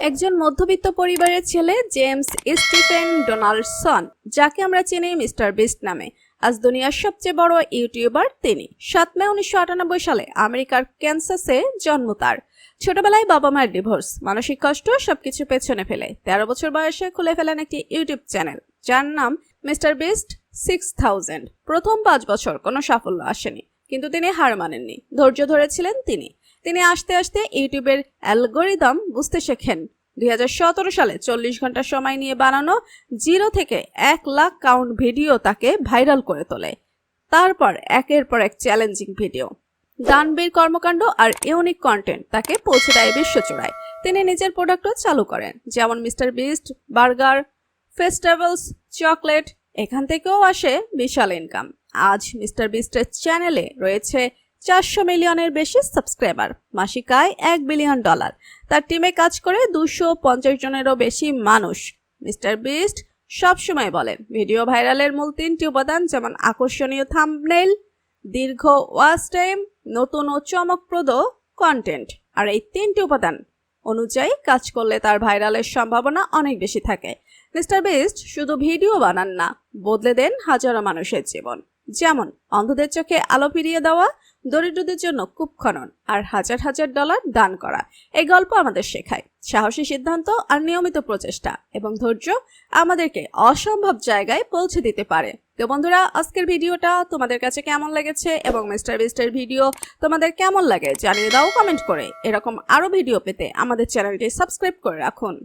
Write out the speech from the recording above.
একজন মধ্যবিত্ত পরিবারের ছেলে জেমস স্টিফেন ডোনাল্ডসন, যাকে আমরা চিনি মিস্টার বিস্ট নামে, আজ দুনিয়ার সবচেয়ে বড় ইউটিউবার তিনি। 7 মে 1998 সালে আমেরিকার ক্যানসাসে জন্ম তার। ছোটবেলায় বাবা মায়ের ডিভোর্স, মানসিক কষ্ট সবকিছু পেছনে ফেলে 13 বছর বয়সে খুলে ফেলেন একটি ইউটিউব চ্যানেল, যার নাম মিস্টার বিস্ট 6000। প্রথম 5 বছর কোনো সাফল্য আসেনি, কিন্তু তিনি হার মানেননি, ধৈর্য ধরেছিলেন তিনি আস্তে আস্তে ইউটিউবের অ্যালগোরিদম বুঝতে শেখেন। 2017 সালে 40 ঘন্টা সময় নিয়ে বানানো 0 থেকে 1 লাখ কাউন্ট ভিডিও তাকে ভাইরাল করে তোলে। তারপর একের পর এক চ্যালেঞ্জিং ভিডিও, দানবীর কর্মকাণ্ড আর ইউনিক কন্টেন্ট তাকে পৌঁছে দেয় বিশ্বজোড়ায়। তিনি নিজের প্রোডাক্টও চালু করেন, যেমন mister beast burger, festivals, chocolate. এখান থেকেও আসে বিশাল ইনকাম। আজ মিস্টার বিস্টের চ্যানেলে রয়েছে 400 মিলিয়নের বেশি সাবস্ক্রাইবার, মাসিক আয় $1 বিলিয়ন। তার টিমে কাজ করে 250 জনেরও বেশি মানুষ। মিস্টার বিস্ট সবসময় বলেন, ভিডিও ভাইরালের মূল 3টি উপাদান, যেমন আকর্ষণীয় থাম্বনেইল, দীর্ঘ ওয়াচ টাইম, নতুন ও চমকপ্রদ কন্টেন্ট। আর এই 3টি উপাদান অনুযায়ী কাজ করলে তার ভাইরালের সম্ভাবনা অনেক বেশি থাকে। মিস্টার বিস্ট শুধু ভিডিও বানান না, বদলে দেন হাজারো মানুষের জীবন। যেমন অন্ধদের চোখে আলো ফিরিয়ে দেওয়া, দরিদ্রদের জন্য কূপ খনন, আর হাজার হাজার ডলার দান করা। এই গল্প আমাদের শেখায় সাহসী সিদ্ধান্ত আর নিয়মিত প্রচেষ্টা এবং ধৈর্য আমাদেরকে অসম্ভব জায়গায় পৌঁছে দিতে পারে। তো বন্ধুরা, আজকের ভিডিওটা তোমাদের কাছে কেমন লেগেছে এবং মিস্টার বিস্টের ভিডিও তোমাদের কেমন লাগে জানিয়ে দাও কমেন্ট করে। এরকম আরো ভিডিও পেতে আমাদের চ্যানেলটি সাবস্ক্রাইব করে রাখুন।